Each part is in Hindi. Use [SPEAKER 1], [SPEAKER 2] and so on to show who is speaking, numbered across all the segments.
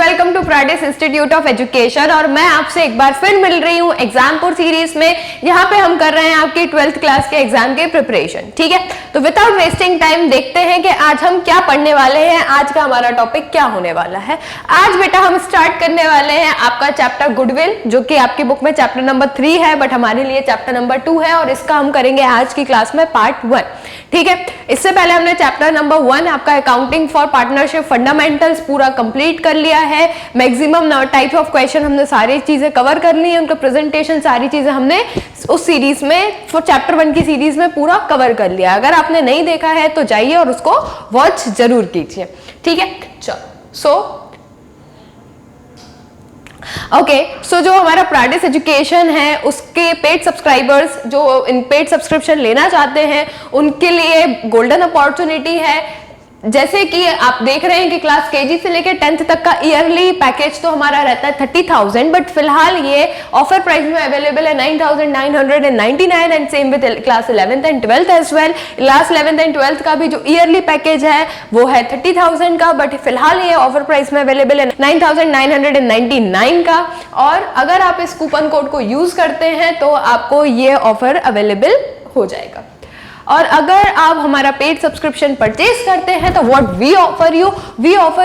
[SPEAKER 1] Welcome to prides institute of education. और मैं आपसे एक बार फिर मिल रही हूँ एग्जामपुर सीरीज में, यहाँ पे हम कर रहे हैं आपकी 12th क्लास के एग्जाम के प्रिपरेशन। ठीक है, तो विदाउट वेस्टिंग टाइम देखते हैं कि आज हम क्या पढ़ने वाले हैं, आज का हमारा टॉपिक क्या होने वाला है। आज बेटा हम स्टार्ट करने वाले हैं आपका चैप्टर गुडविल, जो कि आपकी बुक में चैप्टर नंबर 3 है, बट हमारे लिए चैप्टर नंबर 2 है और इसका हम करेंगे आज की क्लास में पार्ट 1। ठीक है, इससे पहले हमने चैप्टर नंबर 1 आपका अकाउंटिंग फॉर पार्टनरशिप फंडामेंटल्स पूरा कंप्लीट कर लिया है। मैक्सिमम टाइप्स ऑफ क्वेश्चन हमने सारी चीजें कवर कर ली है, उनका प्रेजेंटेशन सारी चीजें हमने उस सीरीज में चैप्टर 1 की सीरीज में पूरा कवर कर लिया। अगर आपने नहीं देखा है तो जाइए और उसको वॉच जरूर कीजिए। ठीक है, चलो सो जो हमारा प्राइडेस एजुकेशन है उसके पेड सब्सक्राइबर्स जो इन पेड सब्सक्रिप्शन लेना चाहते हैं उनके लिए गोल्डन अपॉर्चुनिटी है। जैसे कि आप देख रहे हैं कि क्लास केजी से लेकर 10th तक का ईयरली पैकेज तो हमारा रहता है 30,000, बट फिलहाल ये ऑफर प्राइस में अवेलेबल है 9,999 and same with class 11th and 12th as well. Class 11th and 12th का भी जो ईयरली पैकेज है वो है 30,000 का, बट फिलहाल ये ऑफर प्राइस में अवेलेबल है 9,999 का। और अगर आप इस कूपन कोड को यूज करते हैं तो आपको ये ऑफर अवेलेबल हो जाएगा। और अगर आप हमारा पेड सब्सक्रिप्शन परचेज करते हैं तो what we offer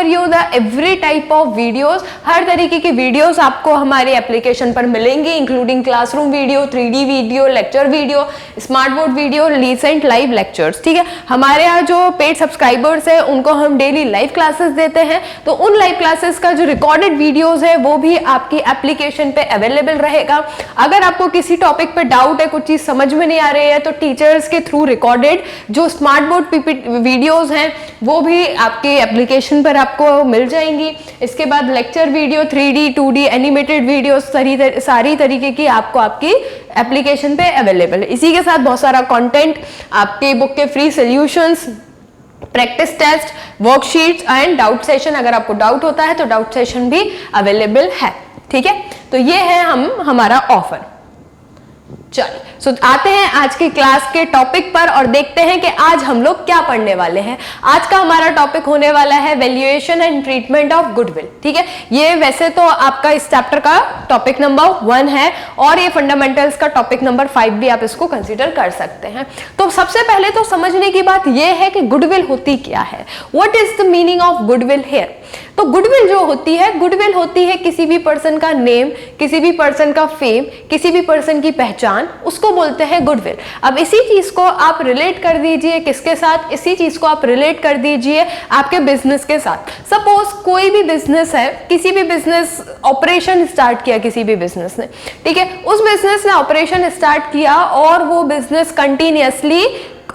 [SPEAKER 1] you the every type of videos. हर तरीके की वीडियोस आपको हमारे एप्लीकेशन पर मिलेंगी, including classroom video, 3D video, lecture video, smart board video, recent live lectures. ठीक है, हमारे यहाँ जो पेड सब्सक्राइबर्स है उनको हम डेली लाइव क्लासेस देते हैं, तो उन लाइव क्लासेस का जो रिकॉर्डेड वीडियोज है वो भी आपकी एप्लीकेशन पे अवेलेबल रहेगा। अगर आपको किसी टॉपिक पे डाउट है, कुछ चीज समझ में नहीं आ रही है, तो टीचर्स के थ्रू रिकॉर्डेड जो स्मार्ट बोर्ड वीडियोस हैं वो भी आपके एप्लीकेशन पर आपको मिल जाएंगी। इसके बाद lecture video, 3D 2D animated videos सारी तरीके की आपको आपकी एप्लीकेशन पे अवेलेबल है। इसी के साथ बहुत सारा कंटेंट, आपके बुक के free solutions, practice test, worksheets and doubt session. अगर आपको डाउट होता है तो डाउट सेशन भी अवेलेबल है। ठीक है, तो ये है हमारा ऑफर। चलिए सो आते हैं आज की क्लास के टॉपिक पर और देखते हैं कि आज हम लोग क्या पढ़ने वाले हैं। आज का हमारा टॉपिक होने वाला है valuation and treatment of goodwill. ठीक है, ये वैसे तो आपका इस चैप्टर का टॉपिक नंबर 1 है और ये फंडामेंटल्स का टॉपिक नंबर 5 भी आप इसको कंसीडर कर सकते हैं। तो सबसे पहले तो समझने की बात यह है कि गुडविल होती क्या है, what is the meaning of goodwill here. तो गुडविल जो होती है, गुडविल होती है किसी भी पर्सन का नेम, किसी भी पर्सन का फेम, किसी भी पर्सन की पहचान, उसको बोलते हैं गुडविल। अब इसी चीज को आप रिलेट कर दीजिए किसके साथ, इसी चीज को आप रिलेट कर दीजिए आपके बिजनेस के साथ। सपोज कोई भी बिजनेस है, किसी भी बिजनेस ऑपरेशन स्टार्ट किया किसी भी बिजनेस ने, ठीक है, उस बिजनेस ने ऑपरेशन स्टार्ट किया और वो बिजनेस कंटिन्यूअसली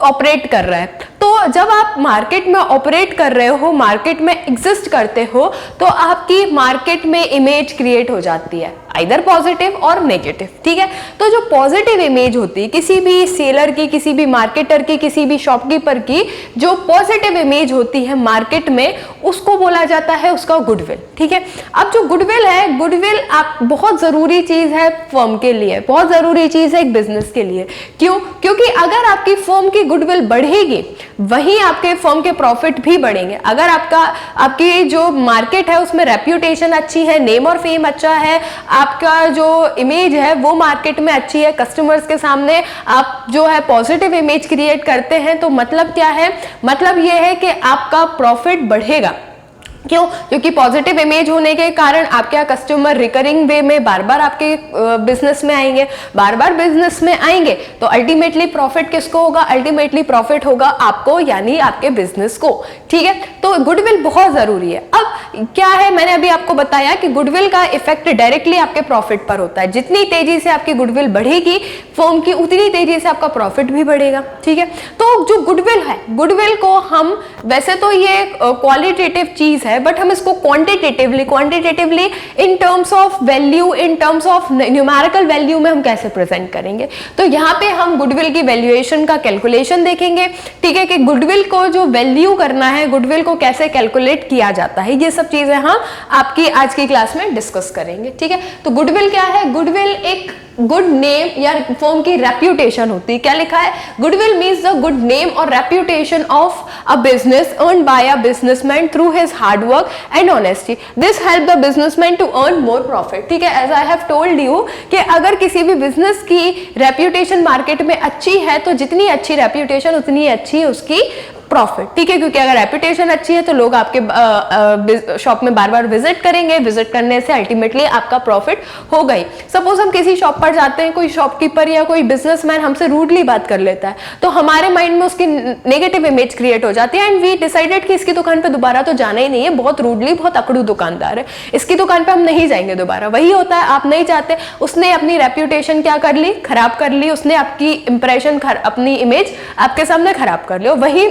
[SPEAKER 1] ऑपरेट कर रहा है। तो जब आप मार्केट में ऑपरेट कर रहे हो, मार्केट में एग्जिस्ट करते हो, तो आपकी मार्केट में इमेज क्रिएट हो जाती है, आइदर पॉजिटिव और नेगेटिव। ठीक है, तो जो पॉजिटिव इमेज होती है किसी भी सेलर की, किसी भी मार्केटर की, किसी भी शॉपकीपर की, जो पॉजिटिव इमेज होती है मार्केट में, उसको बोला जाता है उसका गुडविल। ठीक है, अब जो गुडविल है, गुडविल आप बहुत जरूरी चीज है फर्म के लिए, बहुत जरूरी चीज है एक बिजनेस के लिए। क्यों? क्योंकि अगर आपकी फर्म की गुडविल बढ़ेगी वहीं आपके फर्म के प्रॉफिट भी बढ़ेंगे। अगर आपकी जो मार्केट है उसमें रेप्यूटेशन अच्छी है, नेम और फेम अच्छा है, आपका जो इमेज है वो मार्केट में अच्छी है, कस्टमर्स के सामने आप जो है पॉजिटिव इमेज क्रिएट करते हैं, तो मतलब क्या है, मतलब ये है कि आपका प्रॉफिट बढ़ेगा। क्यों? क्योंकि पॉजिटिव इमेज होने के कारण आपके कस्टमर रिकरिंग वे में बार बार आपके बिजनेस में आएंगे, बार बार बिजनेस में आएंगे, तो अल्टीमेटली प्रॉफिट किसको होगा? अल्टीमेटली प्रॉफिट होगा आपको, यानी आपके बिजनेस को। ठीक है, तो गुडविल बहुत जरूरी है। अब क्या है, मैंने अभी आपको बताया कि गुडविल का इफेक्ट डायरेक्टली आपके प्रॉफिट पर होता है। जितनी तेजी से आपकी गुडविल बढ़ेगी फर्म की, उतनी तेजी से आपका प्रॉफिट भी बढ़ेगा। ठीक है, तो जो गुडविल है, गुडविल को हम, वैसे तो ये क्वालिटेटिव चीज है, बट हम इसको quantitatively in terms of value, in terms of numerical value में हम कैसे प्रेजेंट करेंगे। तो यहाँ पे हम गुडविल की वैल्यूएशन का कैलकुलेशन देखेंगे। ठीक है, कि गुडविल को जो वैल्यू करना है, गुडविल को कैसे कैलकुलेट किया जाता है, ये सब चीजें हम आपकी आज की क्लास में डिस्कस करेंगे। ठीक है, तो गुडविल क्या है? गुडविल एक गुड नेम या फर्म की रेप्यूटेशन होती है। क्या लिखा है? Goodwill means the good name और reputation of a business earn by a businessman through his hard work and honesty. This help the businessman to earn more profit. ठीक है, as I have told you कि अगर किसी भी बिजनेस की रेप्यूटेशन मार्केट में अच्छी है तो जितनी अच्छी रेप्यूटेशन उतनी अच्छी उसकी प्रॉफिट। ठीक है, क्योंकि अगर रेपुटेशन अच्छी है तो लोग आपके शॉप में बार बार विजिट करेंगे, विजिट करने से अल्टीमेटली आपका प्रॉफिट हो गई। सपोज हम किसी शॉप पर जाते हैं, कोई शॉपकीपर या कोई बिजनेसमैन हमसे रूडली बात कर लेता है तो हमारे माइंड में उसकी नेगेटिव इमेज क्रिएट हो जाती है एंड वी डिसाइडेड कि इसकी दुकान पे दोबारा तो जाना ही नहीं है, बहुत रूडली, बहुत अकड़ू दुकानदार है, इसकी दुकान पे हम नहीं जाएंगे दोबारा। वही होता है, आप नहीं चाहते, उसने अपनी रेप्यूटेशन क्या कर ली? खराब कर ली, उसने आपकी इंप्रेशन, अपनी इमेज आपके सामने खराब कर ली। वही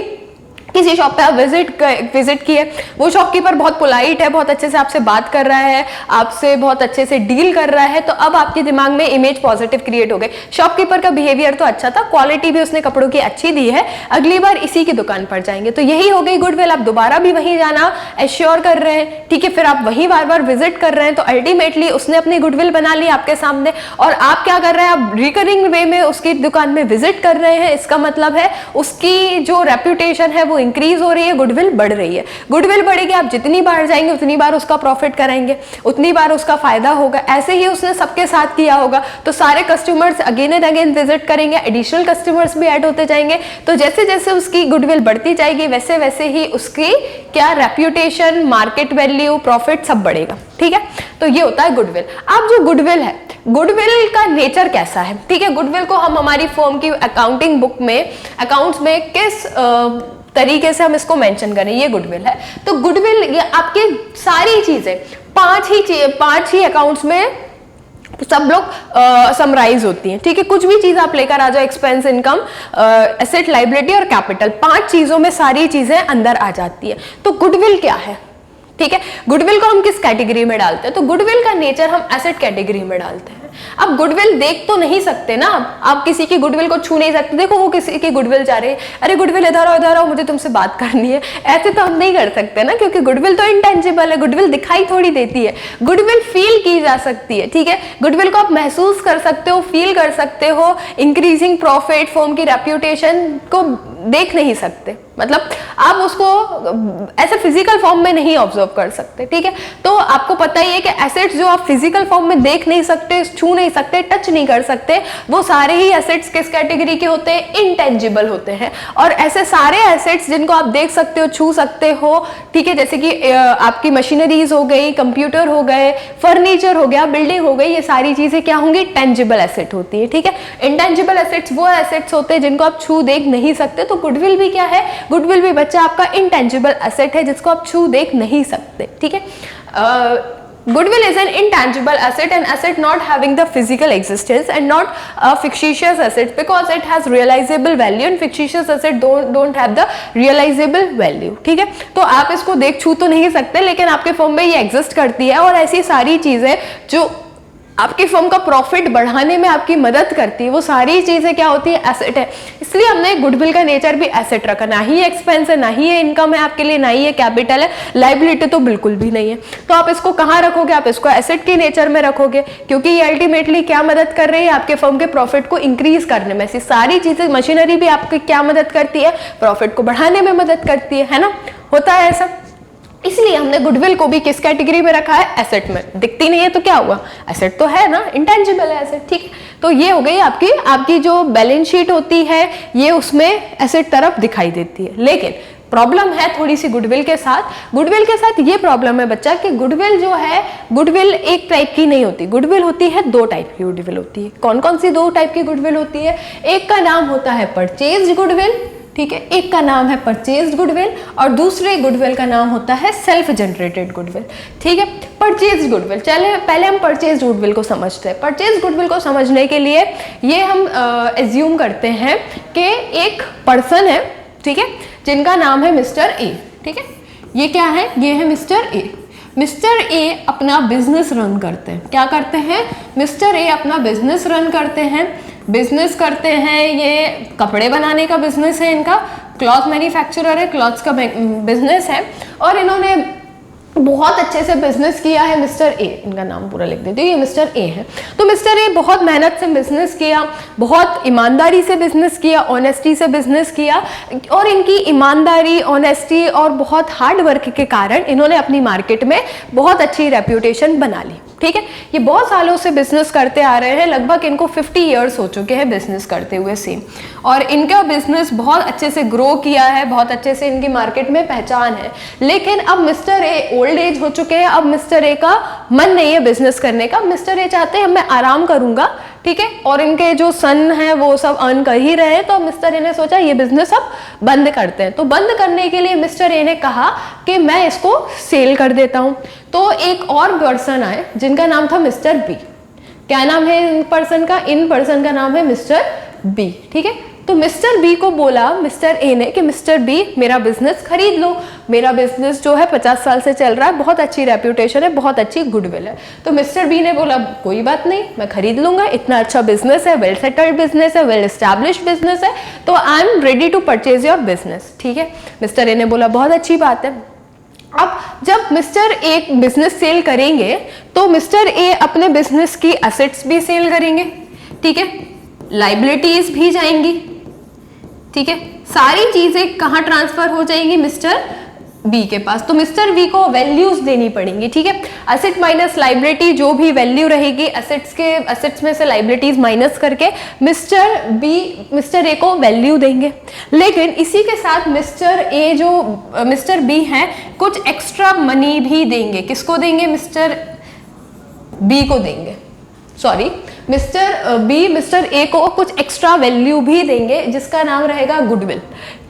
[SPEAKER 1] किसी शॉप पे आप विजिट किए, वो शॉपकीपर बहुत पोलाइट है, बहुत अच्छे से आपसे बात कर रहा है, आपसे बहुत अच्छे से डील कर रहा है, तो अब आपके दिमाग में इमेज पॉजिटिव क्रिएट हो गई। शॉपकीपर का बिहेवियर तो अच्छा था, क्वालिटी भी उसने कपड़ों की अच्छी दी है, अगली बार इसी की दुकान पर जाएंगे, तो यही हो गई गुडविल। आप दोबारा भी वहीं जाना एश्योर कर रहे हैं। ठीक है, फिर आप वहीं बार बार विजिट कर रहे हैं तो अल्टीमेटली उसने अपनी गुडविल बना ली आपके सामने और आप क्या कर रहे हैं? आप रिकरिंग वे में उसकी दुकान में विजिट कर रहे हैं। इसका मतलब है उसकी जो रेप्यूटेशन है वो इंक्रीज हो रही है, गुडविल बढ़ रही है। गुडविल बढ़ेगी, आप जितनी बार जाएंगे उतनी बार उसका प्रॉफिट कराएंगे, उतनी बार उसका फायदा होगा। ऐसे ही उसने सबके साथ किया होगा तो सारे customers again and again visit करेंगे, एडिशनल कस्टमर्स भी ऐड होते जाएंगे। तो जैसे जैसे उसकी गुडविल बढ़ती जाएगी वैसे वैसे ही उसकी क्या रेप्यूटेशन, मार्केट वैल्यू, प्रॉफिट सब बढ़ेगा। ठीक है, तो ये होता है गुडविल। अब जो गुडविल है, गुडविल का नेचर कैसा है? ठीक है, गुडविल को हम हमारी फर्म की अकाउंटिंग बुक में, अकाउंट्स में किस तरीके से हम इसको मेंशन करें, ये गुडविल है। तो गुडविल ये आपकी सारी चीजें पांच ही अकाउंट्स में सब लोग समराइज होती हैं। ठीक है, कुछ भी चीज आप लेकर आ जाओ, एक्सपेंस, इनकम, एसेट, लायबिलिटी और कैपिटल, 5 चीजों में सारी चीजें अंदर आ जाती है। तो गुडविल क्या है? ठीक है, गुडविल को हम किस कैटेगरी में डालते हैं? तो गुडविल का नेचर हम एसेट कैटेगरी में डालते हैं। अब गुडविल देख तो नहीं सकते ना, आप किसी की गुडविल को छू नहीं सकते। देखो वो किसी की गुडविल जा रही है, अरे गुडविल इधर आओ, मुझे तुमसे बात करनी है, ऐसे तो हम नहीं कर सकते ना, क्योंकि गुडविल तो इंटेंजिबल है, गुडविल दिखाई थोड़ी देती है, गुडविल फील की जा सकती है। ठीक है, गुडविल को आप महसूस कर सकते हो, फील कर सकते हो। इंक्रीजिंग प्रॉफिट, फर्म की रेप्यूटेशन को देख नहीं सकते, मतलब आप उसको ऐसे फिजिकल फॉर्म में नहीं ऑब्जर्व कर सकते। ठीक है, तो आपको पता ही है कि एसेट्स जो आप फिजिकल फॉर्म में देख नहीं सकते, छू नहीं सकते, टच नहीं कर सकते, वो सारे ही एसेट्स किस कैटेगरी के होते हैं? इंटेंजिबल होते हैं। और ऐसे सारे एसेट्स जिनको आप देख सकते हो, छू सकते हो, ठीक है, जैसे कि आपकी मशीनरीज हो गई, कंप्यूटर हो गए, फर्नीचर हो गया, बिल्डिंग हो गई, ये सारी चीजें क्या होंगी? टेंजिबल एसेट होती है। ठीक है, इंटेंजिबल एसेट्स वो एसेट्स होते हैं जिनको आप छू देख नहीं सकते। तो गुडविल भी क्या है? गुडविल भी बच्चा आपका इंटेंजिबल एसेट है जिसको आप छू देख नहीं सकते। ठीक है, goodwill is an intangible asset, an asset not having the physical existence and not a fictitious asset because it has realizable value and fictitious asset don't have the realizable value. ठीक है, तो आप इसको देख छू तो नहीं सकते लेकिन आपके फर्म में ये एग्जिस्ट करती है और ऐसी सारी चीजें जो आपकी फर्म का प्रॉफिट बढ़ाने में आपकी मदद करती है, वो सारी चीजें क्या होती है? एसेट है। इसलिए हमने गुडविल का नेचर भी एसेट रखा, ना ही एक्सपेंस है, ना ही ये इनकम है आपके लिए, ना ही ये कैपिटल है, लायबिलिटी तो बिल्कुल भी नहीं है। तो आप इसको कहाँ रखोगे? आप इसको एसेट के नेचर में रखोगे, क्योंकि ये अल्टीमेटली क्या मदद कर रही है? आपके फर्म के प्रॉफिट को इंक्रीज करने में। ऐसी सारी चीजें, मशीनरी भी आपकी क्या मदद करती है? प्रॉफिट को बढ़ाने में मदद करती है ना, होता है ऐसा। इसलिए हमने गुडविल को भी किस कैटेगरी में रखा है? एसेट में। दिखती नहीं है तो क्या हुआ? एसेट तो है ना, इंटेंजिबल है एसेट। ठीक, तो ये हो गई आपकी जो बैलेंस शीट होती है ये उसमें एसेट तरफ दिखाई देती है। लेकिन प्रॉब्लम है थोड़ी सी गुडविल के साथ। गुडविल के साथ ये प्रॉब्लम है बच्चा कि गुडविल जो है, गुडविल एक टाइप की नहीं होती, गुडविल होती है 2 टाइप की गुडविल होती है। कौन कौन सी 2 टाइप की गुडविल होती है? एक का नाम होता है परचेज्ड गुडविल, ठीक है, एक का नाम है परचेज्ड गुडविल और दूसरे गुडविल का नाम होता है सेल्फ जनरेटेड गुडविल। ठीक है, परचेज्ड गुडविल, चले पहले हम परचेज्ड गुडविल को समझते हैं। परचेज्ड गुडविल को समझने के लिए ये हम एज्यूम करते हैं कि एक पर्सन है, ठीक है, जिनका नाम है मिस्टर ए। ठीक है, ये क्या है? ये है मिस्टर ए। मिस्टर ए अपना बिजनेस रन करते हैं। क्या करते हैं? मिस्टर ए अपना बिजनेस रन करते हैं। बिजनेस करते हैं, ये कपड़े बनाने का बिजनेस है इनका, क्लॉथ मैन्युफैक्चरर है, क्लॉथ्स का बिजनेस है और इन्होंने बहुत अच्छे से बिजनेस किया है मिस्टर ए, इनका नाम पूरा लिख देती हूँ, ये मिस्टर ए है। तो मिस्टर ए बहुत मेहनत से बिजनेस किया, बहुत ईमानदारी से बिजनेस किया, ऑनेस्टी से बिजनेस किया, और इनकी ईमानदारी, ऑनेस्टी और बहुत हार्ड वर्क के कारण इन्होंने अपनी मार्केट में बहुत अच्छी रेप्यूटेशन बना ली। ठीक है, ये बहुत सालों से बिजनेस करते आ रहे हैं, लगभग इनको 50 ईयर्स हो चुके हैं बिजनेस करते हुए सेम, और इनका बिजनेस बहुत अच्छे से ग्रो किया है, बहुत अच्छे से इनकी मार्केट में पहचान है। लेकिन अब मिस्टर ए ओल्ड एज हो चुके हैं, अब मिस्टर ए का मन नहीं है बिजनेस करने का, मिस्टर ए चाहते हैं मैं आराम करूंगा, ठीक है, और इनके जो सन हैं वो सब अर्न कर ही रहे हैं, तो मिस्टर ए ने सोचा ये बिजनेस अब बंद करते हैं। तो बंद करने के लिए मिस्टर ए ने कहा कि मैं इसको सेल कर देता हूं। तो एक और पर्सन आए जिनका नाम था मिस्टर बी। क्या नाम है इन पर्सन का नाम है मिस्टर बी। ठीक है, तो मिस्टर बी को बोला मिस्टर ए ने कि मिस्टर बी मेरा बिजनेस खरीद लो, मेरा बिजनेस जो है 50 साल से चल रहा है, बहुत अच्छी रेप्यूटेशन है, बहुत अच्छी गुडविल है। तो मिस्टर बी ने बोला कोई बात नहीं, मैं खरीद लूंगा, इतना अच्छा बिजनेस है, वेल सेटल्ड बिजनेस है, वेल एस्टैब्लिश्ड बिजनेस है, तो I am ready to purchase your business. ठीक है, मिस्टर ए ने बोला बहुत अच्छी बात है। अब जब मिस्टर ए बिजनेस सेल करेंगे तो मिस्टर ए अपने बिजनेस की एसेट्स भी सेल करेंगे, ठीक है, लाइबिलिटीज भी जाएंगी, ठीक है, सारी चीजें कहाँ ट्रांसफर हो जाएंगी मिस्टर बी के पास। तो मिस्टर बी को वैल्यूज देनी पड़ेंगी, ठीक है, एसेट माइनस लाइबिलिटी, जो भी वैल्यू रहेगी एसेट्स में से लाइबिलिटीज माइनस करके मिस्टर ए को वैल्यू देंगे। लेकिन इसी के साथ मिस्टर बी हैं कुछ एक्स्ट्रा मनी भी देंगे। किसको देंगे? मिस्टर बी को देंगे, sorry mister B mister A को कुछ एक्स्ट्रा वैल्यू भी देंगे जिसका नाम रहेगा गुडविल।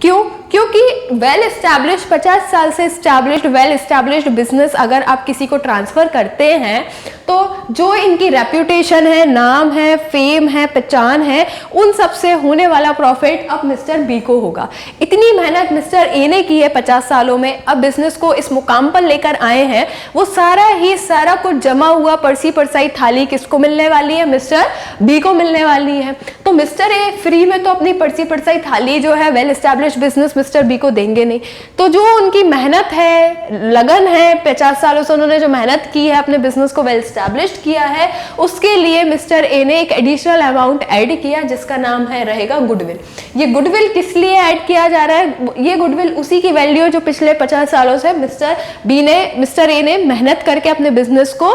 [SPEAKER 1] क्यों? क्योंकि वेल एस्टैब्लिश्ड 50 साल से एस्टैब्लिश्ड वेल एस्टैब्लिश्ड बिजनेस अगर आप किसी को ट्रांसफर करते हैं तो जो इनकी रेप्यूटेशन है, नाम है, फेम है, पहचान है, उन सब से होने वाला प्रॉफिट अब मिस्टर बी को होगा। इतनी मेहनत मिस्टर ए ने की है 50 सालों में, अब बिजनेस को इस मुकाम पर लेकर आए हैं, वो सारा कुछ जमा हुआ परसी परसाई थाली किसको मिलने वाली है? मिस्टर बी को मिलने वाली है। तो मिस्टर ए फ्री में तो अपनी परसी परसाई थाली जो है well established business mister B को देंगे नहीं। तो जो उनकी मेहनत है, लगन है, 50 सालों से उन्होंने जो मेहनत की है, अपने बिजनेस को वेल एस्टैब्लिश्ड किया है, उसके लिए मिस्टर ए ने एक एडिशनल अमाउंट ऐड किया जिसका नाम है रहेगा गुडविल। ये गुडविल किस लिए ऐड किया जा रहा है? ये गुडविल उसी की वैल्यू जो पिछले 50 सालों से मिस्टर ए ने मेहनत करके अपने बिजनेस को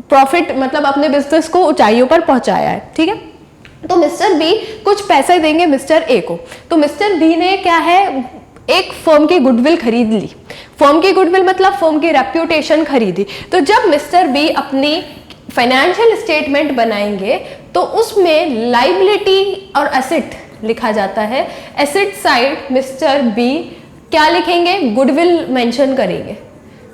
[SPEAKER 1] प्रॉफिट मतलब अपने बिजनेस को ऊंचाइयों पर पहुंचाया है, ठीक है। तो मिस्टर बी कुछ पैसे देंगे मिस्टर ए को। तो मिस्टर बी ने क्या है, एक फर्म की गुडविल खरीद ली। फर्म की गुडविल मतलब फर्म की रेप्यूटेशन खरीदी। तो जब मिस्टर बी अपनी फाइनेंशियल स्टेटमेंट बनाएंगे तो उसमें लाइबिलिटी और एसेट लिखा जाता है। एसेट साइड मिस्टर बी क्या लिखेंगे? गुडविल मेंशन करेंगे,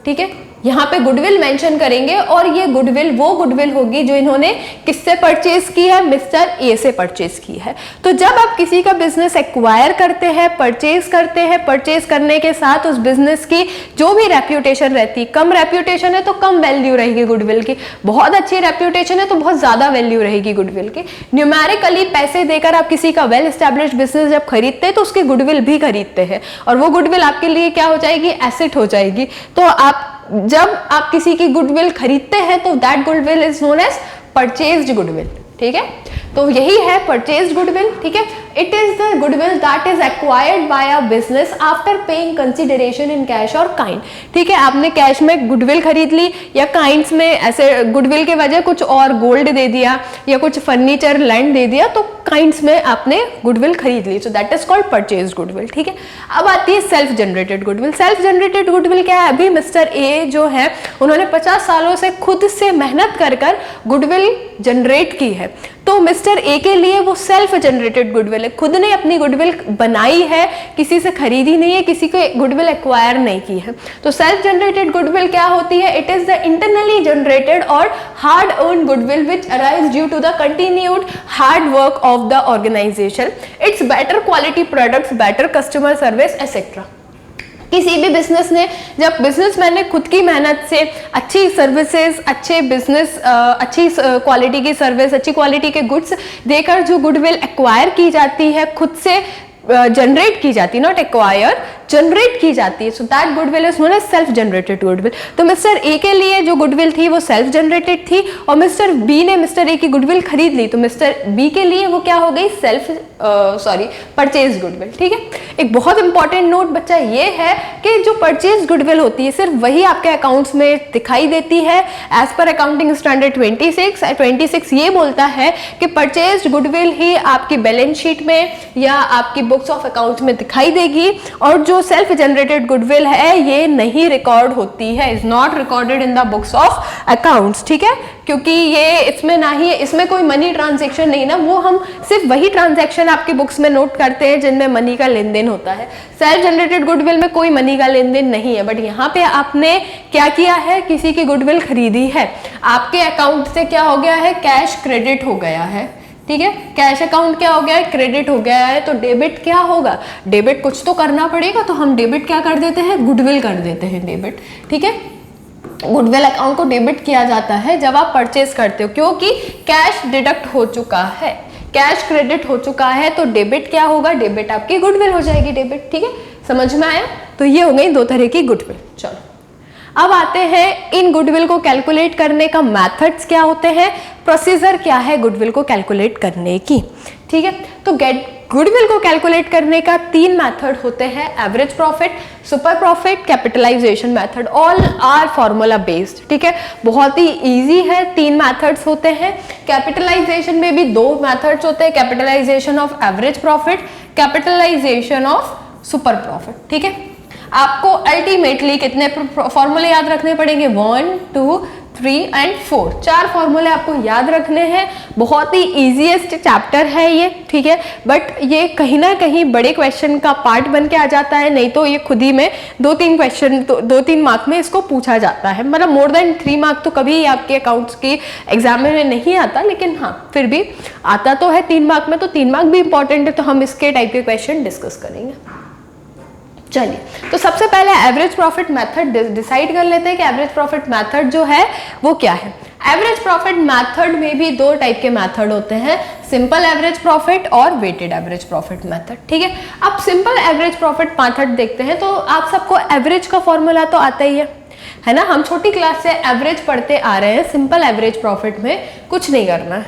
[SPEAKER 1] ठीक है, यहाँ पे गुडविल मेंशन करेंगे, और ये गुडविल वो गुडविल होगी जो इन्होंने किससे परचेज की है? मिस्टर ए से परचेज की है। तो जब आप किसी का बिजनेस एक्वायर करते हैं, परचेज करने के साथ उस बिजनेस की जो भी रेप्यूटेशन रहती, कम रेप्यूटेशन है तो कम वैल्यू रहेगी गुडविल की, बहुत अच्छी रेप्यूटेशन है तो बहुत ज्यादा वैल्यू रहेगी गुडविल की। न्यूमेरिकली पैसे देकर आप किसी का वेल एस्टैब्लिश्ड बिजनेस जब खरीदते हैं तो उसकी गुडविल भी खरीदते हैं, और वो गुडविल आपके लिए क्या हो जाएगी? एसेट हो जाएगी। तो जब आप किसी की गुडविल खरीदते हैं तो that goodwill is known as purchased goodwill, ठीक है। तो यही है परचेज्ड गुडविल, ठीक है। It is the goodwill that is acquired by a business after paying consideration in cash और काइंड, ठीक है। आपने कैश में गुडविल खरीद ली या काइंड्स में ऐसे गुडविल के वजह कुछ और गोल्ड दे दिया या कुछ फर्नीचर लैंड दे दिया, तो काइंड्स में आपने गुडविल खरीद ली, so that is called purchased goodwill, ठीक है। अब आती है self generated goodwill. Self generated goodwill क्या है? अभी मिस्टर ए जो है उन्होंने 50 सालों से खुद से मेहनत कर गुडविल जनरेट की है, तो मिस्टर ए के लिए वो सेल्फ जनरेटेड गुडविल है, खुद ने अपनी गुडविल बनाई है, किसी से खरीदी नहीं है, किसी को गुडविल एक्वायर नहीं की है। तो सेल्फ जनरेटेड गुडविल क्या होती है? It is the internally generated और hard earn goodwill which arise due to the continued hard work of the organisation, its better quality products, better customer service etcetera. किसी भी बिजनेस ने, जब बिजनेसमैन ने खुद की मेहनत से अच्छी सर्विसेज, अच्छे बिजनेस, अच्छी क्वालिटी की सर्विस, अच्छी क्वालिटी के गुड्स देकर जो गुडविल एक्वायर की जाती है, खुद से जनरेट की जाती है, नॉट एक्वायर, जनरेट की जाती है, so that goodwill is known as self generated goodwill. तो मिस्टर ए के लिए जो गुडविल थी वो सेल्फ जनरेटेड थी, और मिस्टर बी ने मिस्टर ए की गुडविल खरीद ली, तो मिस्टर बी के लिए वो क्या हो गई, परचेज गुडविल। ठीक है, एक बहुत इंपॉर्टेंट नोट बच्चा ये है कि जो परचेज गुडविल होती है सिर्फ वही आपके अकाउंट्स में दिखाई देती है। एज पर अकाउंटिंग स्टैंडर्ड 26 ये बोलता है कि परचेज गुडविल ही आपकी बैलेंस शीट में या आपकी बुक्स ऑफ अकाउंट्स में दिखाई देगी, और जो सेल्फ जनरेटेड गुडविल है ये नहीं रिकॉर्ड होती है, is not recorded in the books of accounts. ठीक है, क्योंकि ये इसमें ना ही, इसमें कोई मनी ट्रांजैक्शन नहीं ना, वो हम सिर्फ वही ट्रांजैक्शन आपकी बुक्स में नोट करते हैं जिनमें मनी का लेन देन होता है। सेल्फ जनरेटेड गुडविल में कोई मनी का लेन देन नहीं है, बट यहाँ पे आपने क्या किया है, किसी की गुडविल खरीदी है, आपके अकाउंट से क्या हो गया है, कैश क्रेडिट हो गया है। ठीक है, कैश अकाउंट क्या हो गया है, क्रेडिट हो गया है, तो डेबिट क्या होगा, डेबिट कुछ तो करना पड़ेगा, तो हम डेबिट क्या कर देते हैं, गुडविल कर देते हैं डेबिट। ठीक है, गुडविल अकाउंट को डेबिट किया जाता है जब आप परचेज करते हो, क्योंकि कैश डिडक्ट हो चुका है, कैश क्रेडिट हो चुका है, तो डेबिट क्या होगा, डेबिट आपकी गुडविल हो जाएगी, डेबिट। ठीक है, समझ में आया? तो ये हो गई दो तरह की गुडविल। चलो अब आते हैं इन गुडविल को कैलकुलेट करने का मेथड्स क्या होते हैं, प्रोसीजर क्या है गुडविल को कैलकुलेट करने की। ठीक है, तो गुडविल को कैलकुलेट करने का 3 मेथड होते हैं, average profit, super profit, capitalisation method, all are formula based. ठीक है, बहुत ही इजी है, 3 मेथड्स होते हैं। कैपिटलाइजेशन में भी 2 मेथड्स होते हैं, capitalisation of average profit, capitalisation of super profit. ठीक है, आपको अल्टीमेटली कितने फॉर्मूले याद रखने पड़ेंगे, 1, 2, 3 एंड 4, 4 फॉर्मूले आपको याद रखने हैं। बहुत ही इजीएस्ट चैप्टर है ये। ठीक है, बट ये कहीं ना कहीं बड़े क्वेश्चन का पार्ट बन के आ जाता है, नहीं तो ये खुद ही में 2-3 क्वेश्चन, 2-3 मार्क में इसको पूछा जाता है, मतलब मोर देन 3 मार्क तो कभी आपके अकाउंट्स की एग्जाम में नहीं आता, लेकिन हाँ फिर भी आता तो है 3 मार्क में, तो 3 मार्क भी इंपॉर्टेंट है, तो हम इसके टाइप के क्वेश्चन डिस्कस करेंगे। चलिए, तो सबसे पहले एवरेज प्रॉफिट मेथड डिसाइड कर लेते हैं कि एवरेज प्रॉफिट मेथड जो है वो क्या है। एवरेज प्रॉफिट मेथड में भी 2 टाइप के मेथड होते हैं, सिंपल एवरेज प्रॉफिट और वेटेड एवरेज प्रॉफिट मेथड। ठीक है, अब सिंपल एवरेज प्रॉफिट मेथड देखते हैं, तो आप सबको एवरेज का फॉर्मूला तो आता ही है ना, हम छोटी क्लास से एवरेज पढ़ते आ रहे हैं, सिंपल एवरेज प्रॉफिट में कुछ नहीं करना है।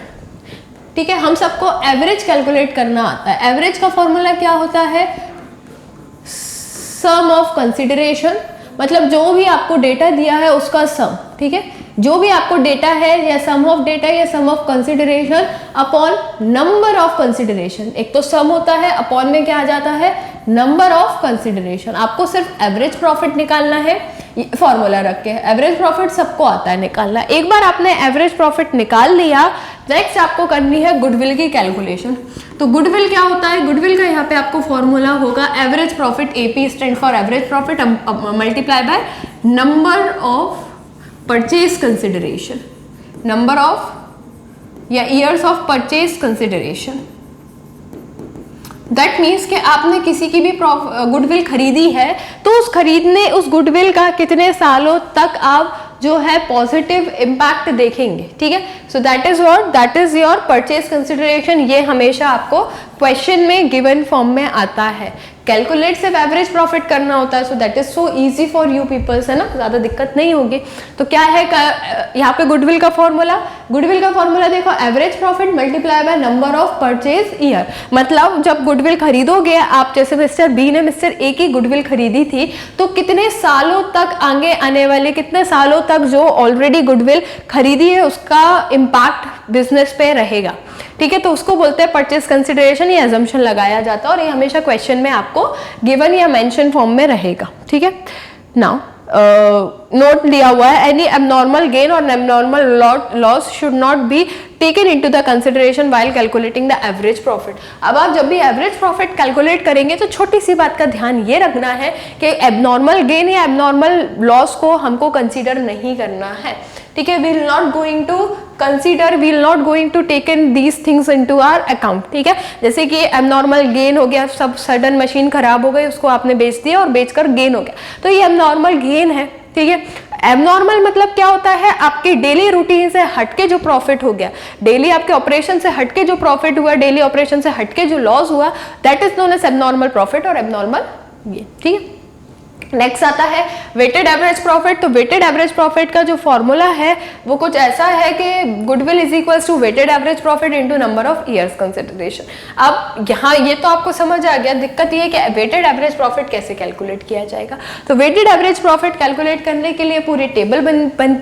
[SPEAKER 1] ठीक है, हम सबको एवरेज कैलकुलेट करना आता है। एवरेज का फॉर्मूला क्या होता है, सम ऑफ कंसिडरेशन, मतलब जो भी आपको डेटा दिया है उसका सम। ठीक है, जो भी आपको डेटा है या सम ऑफ डेटा या sum of consideration upon number of consideration. एक तो सम होता है, अपॉन में क्या आ जाता है, नंबर ऑफ कंसिडरेशन। आपको सिर्फ एवरेज प्रॉफिट निकालना है, फॉर्मूला रख के। एवरेज प्रॉफिट सबको आता है निकालना। एक बार आपने एवरेज प्रॉफिट निकाल लिया, नेक्स्ट आपको करनी है गुडविल की कैलकुलेशन। तो गुडविल क्या होता है, गुडविल का यहाँ पे आपको फॉर्मूला होगा average profit, AP stand for average profit, multiply by number of purchase consideration, number of या years of purchase consideration. That means कि आपने किसी की भी गुडविल खरीदी है, तो उस गुडविल का कितने सालों तक आप जो है पॉजिटिव इम्पैक्ट देखेंगे। ठीक है, so that is what, that is your purchase consideration. ये हमेशा आपको क्वेश्चन में गिवन फॉर्म में आता है। कैलकुलेट सिर्फ एवरेज प्रॉफिट करना होता है, so that is so easy for you peoples, है ना, ज्यादा दिक्कत नहीं होगी। तो क्या है यहाँ पे गुडविल का फॉर्मूला, गुडविल का फॉर्मूला देखो, average profit multiply by number of purchase year. मतलब जब गुडविल खरीदोगे आप, जैसे मिस्टर बी ने मिस्टर ए की गुडविल खरीदी थी, तो कितने सालों तक, आगे आने वाले कितने सालों तक जो ऑलरेडी गुडविल खरीदी है उसका इम्पैक्ट बिजनेस पे रहेगा। ठीक है, तो उसको बोलते हैं परचेज कंसिडरेशन। ये अजम्पशन लगाया जाता है और ये हमेशा क्वेश्चन में आपको गिवन या मेंशन फॉर्म में रहेगा। ठीक है, नाउ नोट दिया हुआ है, एनी एबनॉर्मल गेन और abnormal loss should not be taken into the consideration while calculating the average profit. अब आप जब भी एवरेज प्रॉफिट कैलकुलेट करेंगे तो छोटी सी बात का ध्यान ये रखना है कि एबनॉर्मल गेन या एबनॉर्मल लॉस को हमको कंसीडर नहीं करना है। ठीक है, we will not going to consider, we will not going to taken these things into our account. ठीक है, जैसे कि एबनॉर्मल गेन हो गया, सब सडन मशीन खराब हो गई, उसको आपने बेच दिया और बेचकर गेन हो गया, तो ये एबनॉर्मल गेन है। ठीक है। एबनॉर्मल मतलब क्या होता है, आपके डेली रूटीन से हटके जो प्रॉफिट हो गया, डेली आपके ऑपरेशन से हटके जो प्रॉफिट हुआ, डेली ऑपरेशन से हटके जो लॉस हुआ, that is known as abnormal profit और एबनॉर्मल ये, ठीक है। नेक्स्ट आता है वेटेड एवरेज प्रॉफिट। तो वेटेड एवरेज प्रॉफिट का जो फॉर्मूला है वो कुछ ऐसा है कि goodwill is equals to weighted average profit into number of years consideration. अब यहाँ ये तो आपको समझ आ गया, दिक्कत ये है कि वेटेड एवरेज प्रॉफिट कैसे कैलकुलेट किया जाएगा। तो वेटेड एवरेज प्रॉफिट कैलकुलेट करने के लिए पूरी टेबल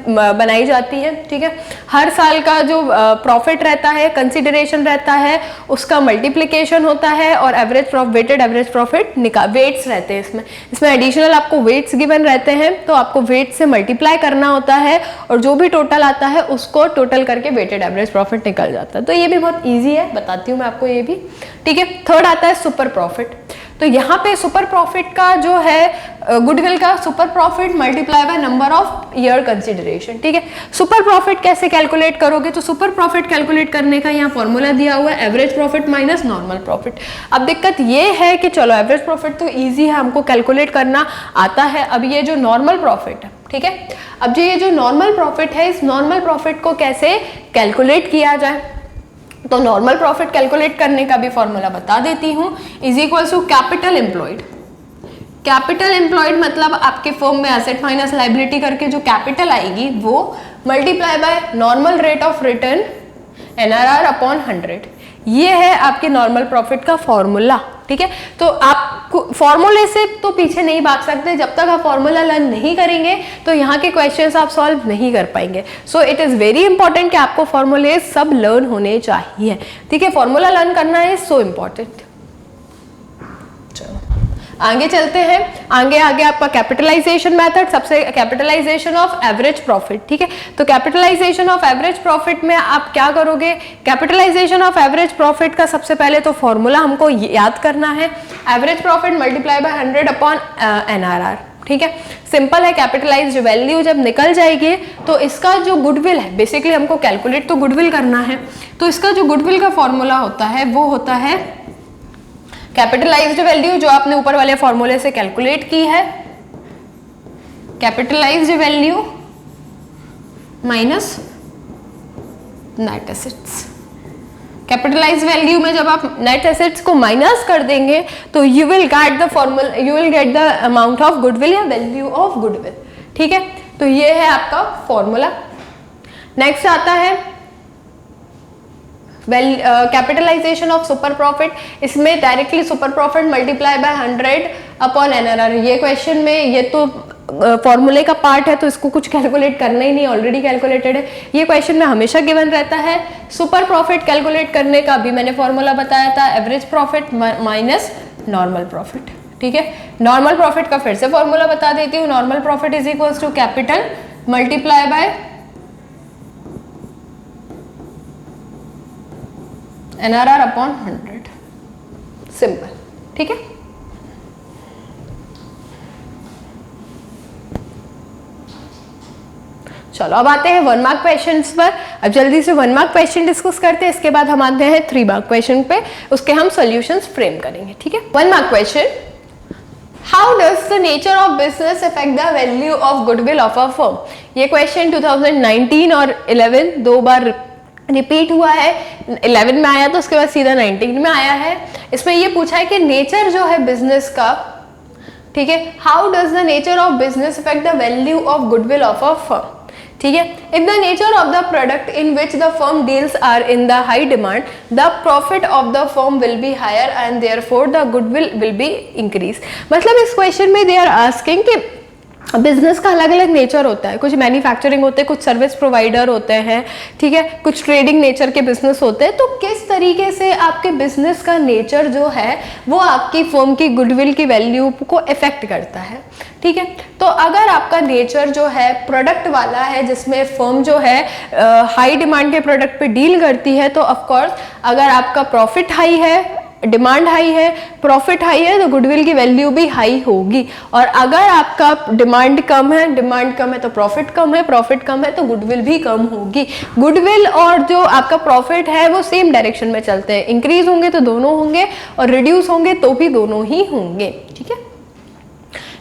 [SPEAKER 1] बनाई जाती है, ठीक है। हर साल का जो प्रॉफिट रहता है, कंसिडरेशन रहता है, उसका मल्टीप्लीकेशन होता है और average weighted average profit weights रहते हैं इसमें एडिशनल आपको वेट्स गिवन रहते हैं, तो आपको वेट से मल्टीप्लाई करना होता है और जो भी टोटल आता है उसको टोटल करके वेटेड एवरेज प्रॉफिट निकल जाता है। तो ये भी बहुत इजी है, बताती हूँ मैं आपको ये भी, ठीक है। थर्ड आता है सुपर प्रॉफिट। तो यहाँ पे सुपर प्रॉफिट का जो है गुडविल का super profit multiply by number of year consideration, ठीक है। सुपर प्रॉफिट कैसे कैलकुलेट करोगे, तो सुपर प्रॉफिट कैलकुलेट करने का यहाँ फॉर्मूला दिया हुआ है average profit minus normal profit. अब दिक्कत ये है कि चलो एवरेज प्रॉफिट तो ईजी है, हमको कैलकुलेट करना आता है। अब ये जो नॉर्मल प्रॉफिट है, ठीक है, अब जो ये जो नॉर्मल प्रॉफिट है, इस नॉर्मल प्रॉफिट को कैसे कैलकुलेट किया जाए, तो नॉर्मल प्रॉफिट कैलकुलेट करने का भी फॉर्मूला बता देती हूँ, is equal to capital employed. Capital employed मतलब आपके फर्म में एसेट माइनस लाइबिलिटी करके जो कैपिटल आएगी वो multiply by normal rate of return NRR upon 100। ये है आपके नॉर्मल प्रॉफिट का फॉर्मूला, ठीक है। तो आप फॉर्मूले से तो पीछे नहीं भाग सकते, जब तक आप फॉर्मूला लर्न नहीं करेंगे तो यहाँ के क्वेश्चंस आप सॉल्व नहीं कर पाएंगे। So it is very important कि आपको फॉर्मूले सब लर्न होने चाहिए, ठीक है। फॉर्मूला लर्न करना इज सो इम्पॉर्टेंट। आगे चलते हैं, आगे आपका कैपिटलाइजेशन मेथड, सबसे कैपिटलाइजेशन ऑफ एवरेज प्रॉफिट, ठीक है। तो कैपिटलाइजेशन ऑफ एवरेज प्रॉफिट में आप क्या करोगे, कैपिटलाइजेशन ऑफ एवरेज प्रॉफिट का सबसे पहले तो फॉर्मूला हमको याद करना है, average profit multiply bye 100 upon NRR, ठीक है। सिंपल है, कैपिटलाइज्ड वैल्यू जब निकल जाएगी तो इसका जो गुडविल है, बेसिकली हमको कैलकुलेट तो गुडविल करना है, तो इसका जो गुडविल का फॉर्मूला होता है वो होता है कैपिटलाइज्ड वैल्यू, जो आपने ऊपर वाले फॉर्मूले से कैलकुलेट की है, capitalised value minus net assets. Capitalised value में जब आप नेट एसेट्स को माइनस कर देंगे तो you will get the formula, you will get the amount of goodwill या वैल्यू ऑफ गुडविल, ठीक है। तो ये है आपका फॉर्मूला। नेक्स्ट आता है कैपिटलाइजेशन ऑफ सुपर प्रॉफिट। इसमें directly super profit multiply bye 100 upon NRR। ये क्वेश्चन में ये तो फॉर्मूले का पार्ट है तो इसको कुछ कैलकुलेट करना ही नहीं, ऑलरेडी कैलकुलेटेड है। ये क्वेश्चन में हमेशा गिवन रहता है। सुपर प्रॉफिट कैलकुलेट करने का भी मैंने फॉर्मूला बताया था, average profit minus normal profit, ठीक है। नॉर्मल प्रॉफिट का फिर से फॉर्मूला बता देती हूँ, normal profit is equals to capital multiply by NRR upon 100, simple, ठीक है। चलो अब आते हैं 1 मार्क क्वेश्चंस पर। अब जल्दी से 1 मार्क क्वेश्चन डिस्कस करते हैं, इसके बाद हम आते हैं 3 मार्क क्वेश्चन पे, उसके हम सॉल्यूशंस फ्रेम करेंगे, ठीक है। 1 mark question, how does the nature of business affect the value of goodwill of a firm. ये क्वेश्चन 2019 और 11 दो बार रिपीट हुआ है, 11 में आया तो उसके बाद सीधा 19 में आया है। इसमें ये पूछा है कि नेचर जो है बिजनेस का, ठीक है, how does the nature of business affect the value of goodwill of a firm, ठीक है। If the nature of the product in which the firm deals are in the high demand, the profit of the firm will be higher and therefore the goodwill will be increase. मतलब इस क्वेश्चन में दे आर आस्किंग कि बिजनेस का अलग अलग नेचर होता है, कुछ मैन्युफैक्चरिंग होते हैं, कुछ सर्विस प्रोवाइडर होते हैं, ठीक है, कुछ ट्रेडिंग नेचर के बिजनेस होते हैं। तो किस तरीके से आपके बिजनेस का नेचर जो है वो आपकी फर्म की गुडविल की वैल्यू को इफेक्ट करता है, ठीक है। तो अगर आपका नेचर जो है प्रोडक्ट वाला है, जिसमें फर्म जो है हाई डिमांड के प्रोडक्ट पे डील करती है, तो ऑफकोर्स अगर आपका प्रॉफिट हाई है, डिमांड हाई है, प्रॉफिट हाई है, तो गुडविल की वैल्यू भी हाई होगी। और अगर आपका डिमांड कम है तो प्रॉफिट कम है, प्रॉफिट कम है तो गुडविल भी कम होगी। गुडविल और जो आपका प्रॉफिट है वो सेम डायरेक्शन में चलते हैं, इंक्रीज होंगे तो दोनों होंगे और रिड्यूस होंगे तो भी दोनों ही होंगे, ठीक है।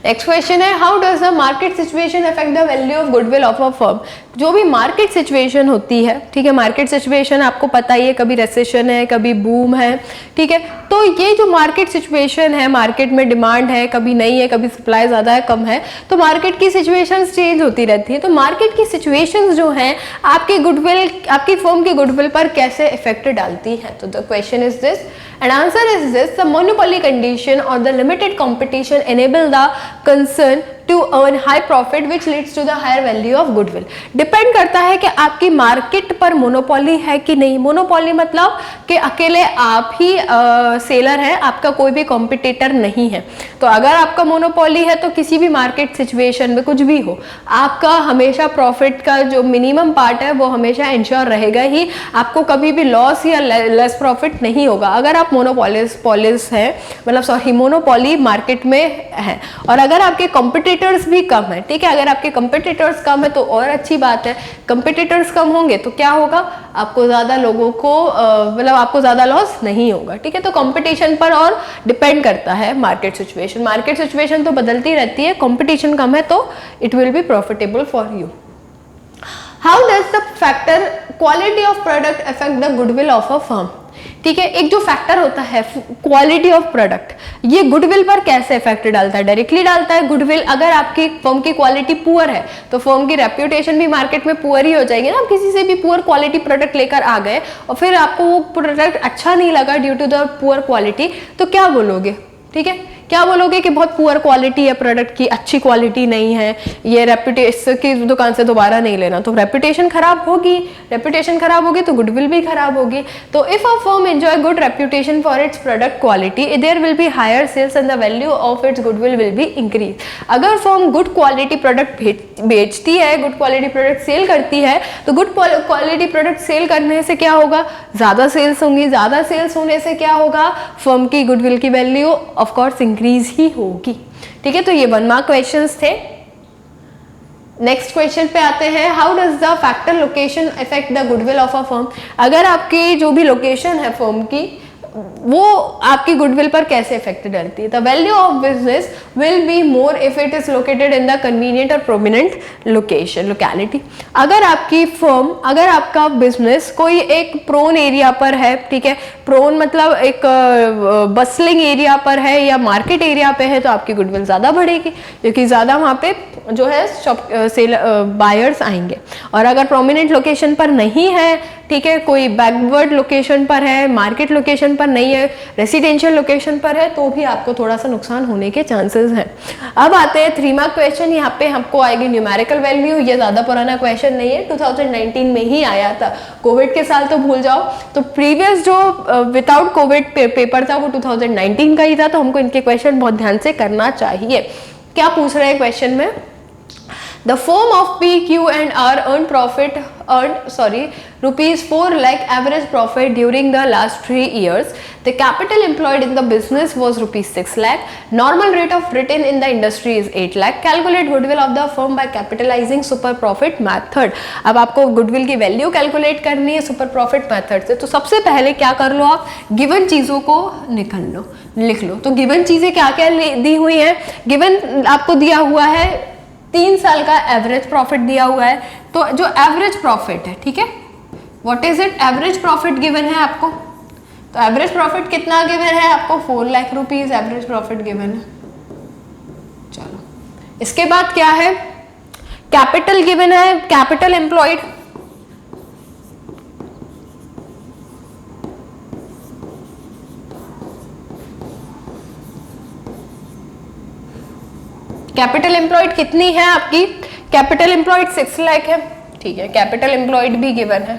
[SPEAKER 1] नेक्स्ट क्वेश्चन है, how does the market situation affect the value of goodwill of a firm. जो भी मार्केट सिचुएशन होती है, ठीक है, मार्केट सिचुएशन आपको पता ही है, कभी रिसेशन है, कभी बूम है, ठीक है, तो ये जो मार्केट सिचुएशन है, मार्केट में डिमांड है, कभी नहीं है, कभी सप्लाई ज़्यादा है, कम है, तो मार्केट की सिचुएशंस चेंज होती रहती है। तो मार्केट की सिचुएशंस जो हैं आपके गुडविल, आपकी फर्म के गुडविल पर कैसे इफेक्ट डालती हैं। तो the question is this and answer is this: the monopoly condition or the limited competition enable the concern to earn high profit which leads to the higher value of goodwill। Depend करता है कि आपकी मार्केट पर मोनोपोली है कि नहीं। मोनोपोली मतलब कि अकेले आप ही सेलर हैं, आपका कोई भी कॉम्पिटिटर नहीं है। तो अगर आपका मोनोपोली है तो किसी भी मार्केट सिचुएशन में कुछ भी हो, आपका हमेशा प्रॉफिट का जो मिनिमम पार्ट है वो हमेशा इंश्योर रहेगा ही, आपको कभी भी लॉस या लेस प्रॉफिट नहीं होगा अगर आप मोनोपोलिस है, मतलब सॉरी मोनोपोली मार्केट में है। और अगर आपके कॉम्पिटिटर्स भी कम है, ठीक है, अगर आपके कॉम्पिटिटर्स कम है तो और अच्छी बात है। कॉम्पिटिटर्स कम होंगे तो क्या होगा, आपको ज़्यादा लोगों को मतलब आपको ज़्यादा लॉस नहीं होगा, ठीक है। तो कंपटीशन पर और डिपेंड करता है मार्केट सिचुएशन। मार्केट सिचुएशन तो बदलती रहती है, कंपटीशन कम है तो it will be profitable for you. How does the factor quality of product affect the goodwill of a firm. ठीक है, एक जो फैक्टर होता है क्वालिटी ऑफ प्रोडक्ट, ये गुडविल पर कैसे इफेक्ट डालता है, डायरेक्टली डालता है। गुडविल, अगर आपकी फर्म की क्वालिटी पुअर है तो फर्म की रेप्यूटेशन भी मार्केट में पुअर ही हो जाएगी ना। आप किसी से भी पुअर क्वालिटी प्रोडक्ट लेकर आ गए और फिर आपको वो प्रोडक्ट अच्छा नहीं लगा due to the poor quality, तो क्या बोलोगे, ठीक है, क्या बोलोगे कि बहुत पुअर क्वालिटी है प्रोडक्ट की, अच्छी क्वालिटी नहीं है, ये रेप्यूटेशन की दुकान से दोबारा नहीं लेना। तो रेप्यूटेशन खराब होगी, रेप्यूटेशन खराब होगी तो गुडविल भी खराब होगी। तो if a firm enjoy good reputation for its product quality, there will be higher sales and the value of its goodwill will be increase. अगर फर्म गुड क्वालिटी प्रोडक्ट बेचती है, गुड क्वालिटी प्रोडक्ट सेल करती है, तो गुड क्वालिटी प्रोडक्ट सेल करने से क्या होगा, ज़्यादा सेल्स होंगी, ज़्यादा सेल्स होने से क्या होगा, फर्म की गुडविल की वैल्यू ऑफकोर्स इंक्रीज ही होगी, ठीक है। तो ये 1 मार्क क्वेश्चंस थे। नेक्स्ट क्वेश्चन पे आते हैं, how does the factor location affect the goodwill of a firm. अगर आपकी जो भी लोकेशन है फर्म की, वो आपकी गुडविल पर कैसे इफेक्ट डालती है। The value of business will be more if it is located in the convenient और प्रोमिनेंट लोकेशन, लोकेलिटी। अगर आपकी फर्म, अगर आपका बिजनेस कोई एक प्रोन एरिया पर है, ठीक है, प्रोन मतलब एक बसलिंग एरिया पर है या मार्केट एरिया पे है, तो आपकी गुडविल ज़्यादा बढ़ेगी क्योंकि ज़्यादा वहाँ पे जो है शॉप सेल बायर्स आएंगे। और अगर प्रोमिनेंट लोकेशन पर नहीं है, ठीक है, कोई बैकवर्ड लोकेशन पर है, मार्केट लोकेशन पर नहीं है, रेसिडेंशियल लोकेशन पर है, तो भी आपको थोड़ा सा नुकसान होने के चांसेस हैं। अब आते हैं 3 मार्क क्वेश्चन। यहाँ पे हमको आएगी न्यूमेरिकल वैल्यू। ये ज़्यादा पुराना क्वेश्चन नहीं है, 2019 में ही आया था। कोविड के साल तो भूल जाओ। तो प्रीवियस जो विदाउट कोविड पेपर था वो 2019 का ही था, तो हमको इनके क्वेश्चन बहुत ध्यान से करना चाहिए। क्या पूछ रहे हैं क्वेश्चन में, The firm of P, Q and R earned rupees 4 lakh average profit during the last 3 years. The capital employed in the business was rupees 6 lakh. Normal rate of return in the industry is 8 lakh. Calculate goodwill of the firm by capitalizing super profit method. अब आपको गुडविल की वैल्यू कैलकुलेट करनी है सुपर प्रॉफिट मेथड से। तो सबसे पहले क्या कर लो, आप गिवन चीज़ों को निकाल लो, लिख लो। तो गिवन चीज़ें क्या क्या दी हुई हैं, गिवन आपको दिया हुआ है 3 साल का एवरेज प्रॉफिट दिया हुआ है। तो जो एवरेज प्रॉफिट है, ठीक है, what is it, average profit given है आपको। तो एवरेज प्रॉफिट कितना गिवन है आपको, 4 lakh rupees average profit given है। चलो, इसके बाद क्या है, कैपिटल गिवन है, कैपिटल एम्प्लॉयड, कैपिटल एम्प्लॉयड कितनी है आपकी, कैपिटल एम्प्लॉयड 6 लाख है, ठीक है, कैपिटल एम्प्लॉयड भी गिवन है।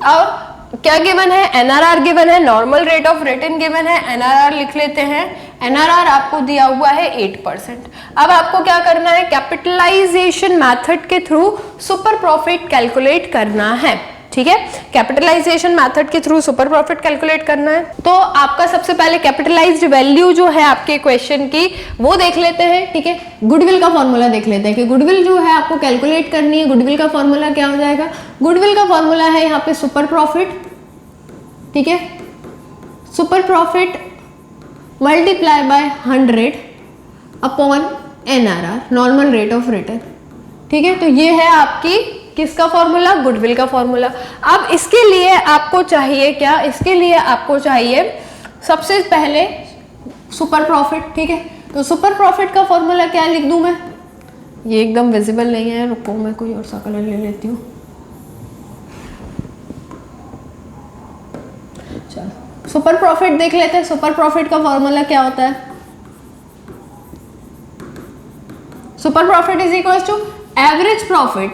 [SPEAKER 1] अब क्या गिवन है, एनआरआर गिवन है, normal rate of return given है, एनआरआर लिख लेते हैं। एनआरआर आपको दिया हुआ है 8%। अब आपको क्या करना है, कैपिटलाइजेशन मेथड के थ्रू सुपर प्रॉफिट कैलकुलेट करना है, ठीक है, कैपिटलाइजेशन मेथड के थ्रू सुपर प्रॉफिट कैलकुलेट करना है। तो आपका सबसे पहले कैपिटलाइज्ड वैल्यू जो है आपके क्वेश्चन की वो देख लेते हैं, ठीक है। गुडविल का फॉर्मूला देख लेते हैं कि गुडविल जो है आपको कैलकुलेट करनी है। गुडविल का फॉर्मूला क्या हो जाएगा, गुडविल का फॉर्मूला है यहाँ पे सुपर प्रॉफिट, ठीक है, super profit multiply bye 100 upon NRR, normal rate of return. ठीक है, तो ये है आपकी किसका फॉर्मूला, गुडविल का फॉर्मूला। अब इसके लिए आपको चाहिए क्या, इसके लिए आपको चाहिए सबसे पहले सुपर प्रॉफिट। ठीक है, तो सुपर प्रॉफिट का फॉर्मूला क्या लिख दूं मैं, ये एकदम विजिबल नहीं है, रुको मैं कोई और सा कलर ले लेती हूँ। चलो सुपर प्रॉफिट देख लेते हैं। सुपर प्रॉफिट का फॉर्मूला क्या होता है, super profit is equal to average profit,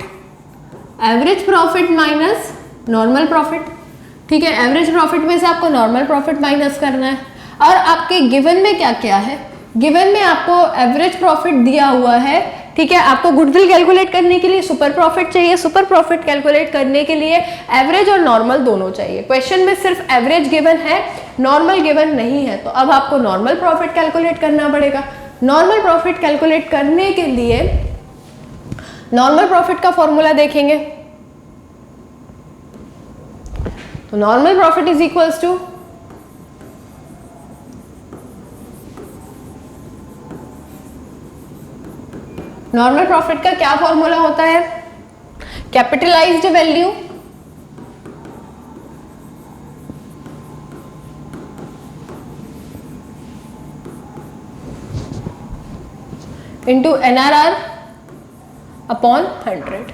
[SPEAKER 1] average profit minus normal profit. ठीक है, एवरेज प्रॉफिट में से आपको नॉर्मल प्रॉफिट माइनस करना है। और आपके गिवन में क्या क्या है, गिवन में आपको एवरेज प्रॉफिट दिया हुआ है। ठीक है, आपको गुडविल कैलकुलेट करने के लिए सुपर प्रॉफिट चाहिए, सुपर प्रॉफिट कैलकुलेट करने के लिए एवरेज और नॉर्मल दोनों चाहिए। क्वेश्चन में सिर्फ एवरेज गिवन है, नॉर्मल गिवन नहीं है, तो अब आपको नॉर्मल प्रॉफिट कैलकुलेट करना पड़ेगा। नॉर्मल प्रॉफिट कैलकुलेट करने के लिए नॉर्मल प्रॉफिट का फॉर्मूला देखेंगे, तो normal profit is equals to normal profit का क्या फॉर्मूला होता है, capitalised value into NRR upon 100।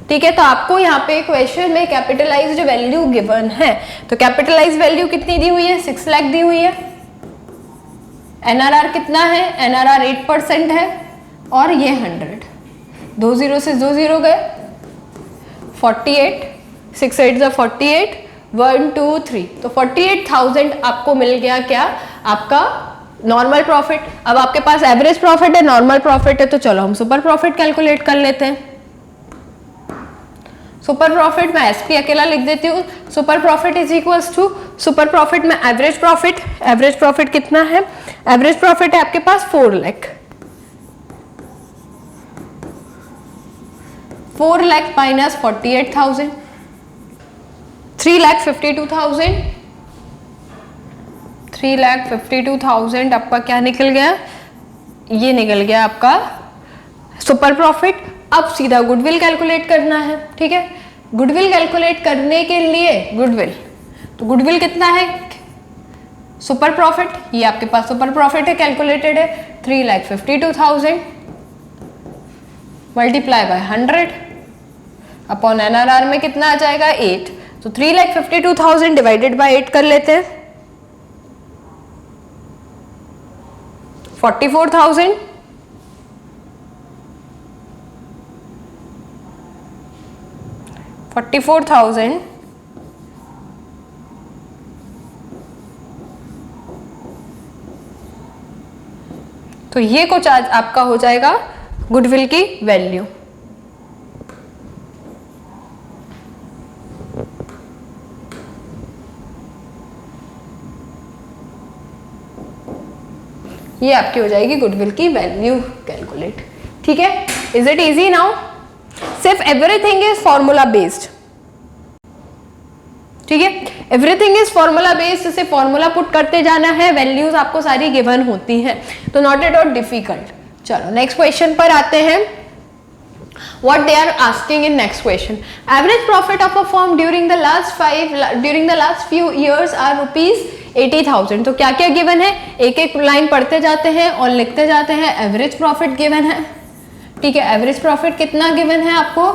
[SPEAKER 1] ठीक है, तो आपको यहाँ पे क्वेश्चन में कैपिटलाइज्ड वैल्यू गिवन है, तो कैपिटलाइज्ड वैल्यू कितनी दी हुई है, 6 लाख दी हुई है। NRR कितना है, NRR 8% है, और ये 100, 2 0 से 2 0 गए, 48, 6 8 जा 48, 1 2 3, तो 48,000 आपको मिल गया क्या, आपका नॉर्मल प्रॉफिट। अब आपके पास एवरेज प्रॉफिट है, नॉर्मल प्रॉफिट है, तो चलो हम सुपर प्रॉफिट कैलकुलेट कर लेते हैं। सुपर प्रॉफिट मैं SP अकेला लिख देती हूँ। Super profit is equals to super profit में एवरेज प्रॉफिट, एवरेज प्रॉफिट कितना है, एवरेज प्रॉफिट है आपके पास 4 लाख, 4 लाख माइनस 48,000, 3,52,000, 3,52,000 आपका क्या निकल गया, ये निकल गया आपका सुपर प्रॉफिट। अब सीधा गुडविल कैलकुलेट करना है। ठीक है, गुडविल कैलकुलेट करने के लिए गुडविल, तो गुडविल कितना है, सुपर प्रॉफिट, ये आपके पास सुपर प्रॉफिट है, कैलकुलेटेड है 3,52,000 मल्टीप्लाई बाय 100 अपॉन NRR में कितना आ जाएगा 8, तो 3,52,000 डिवाइडेड बाय 8 कर लेते हैं, 44,000, तो ये कुछ आज आपका हो जाएगा गुडविल की वैल्यू। ये आपकी हो जाएगी गुडविल की वैल्यू कैलकुलेट। ठीक है, इज इट इजी नाउ, सिर्फ एवरीथिंग इज फॉर्मूला बेस्ड। ठीक है, एवरीथिंग इज फॉर्मूला बेस्ड, इसे फॉर्मूला पुट करते जाना है, वैल्यूज आपको सारी गिवन होती हैं, तो नॉट एट ऑल डिफिकल्ट। चलो नेक्स्ट क्वेश्चन पर आते हैं। What they are asking in next question, average profit of a firm during the last few years are ₹80,000। तो क्या क्या गिवन है, एक एक लाइन पढ़ते जाते हैं और लिखते जाते हैं। एवरेज प्रॉफिट गिवन है, ठीक है, एवरेज प्रॉफिट कितना गिवन है आपको,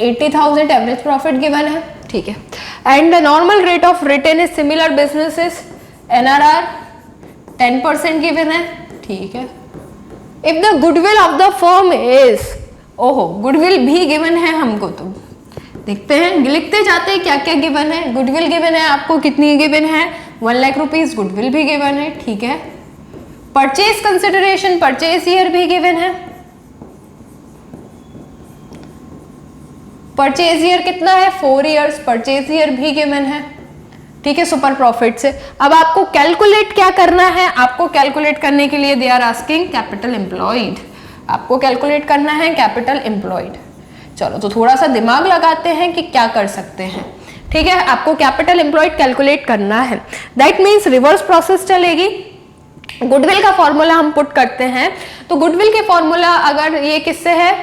[SPEAKER 1] 80,000 एवरेज प्रॉफिट गिवन है। ठीक है, and the normal rate of return is similar businesses, NRR 10% given है। ठीक है, if the goodwill of the firm is, ओहो गुडविल भी गिवन है हमको, तो देखते हैं, लिखते जाते हैं क्या क्या गिवन है। गुडविल गिवन है आपको, कितनी गिवन है, 1 लाख रुपीज गुडविल भी गिवन है। ठीक है, परचेज कंसिडरेशन, परचेज ईयर भी गिवन है, परचेज ईयर कितना है 4 इयर्स, परचेज ईयर भी गिवन है। ठीक है, सुपर प्रॉफिट से अब आपको कैलकुलेट क्या करना है, आपको कैलकुलेट करने के लिए they are asking capital employed, आपको कैलकुलेट करना है कैपिटल एम्प्लॉयड। चलो तो थोड़ा सा दिमाग लगाते हैं कि क्या कर सकते हैं। ठीक है, आपको कैपिटल एम्प्लॉयड कैलकुलेट करना है, दैट मीन्स रिवर्स प्रोसेस चलेगी। गुडविल का फॉर्मूला हम पुट करते हैं, तो गुडविल के फॉर्मूला अगर ये किससे है,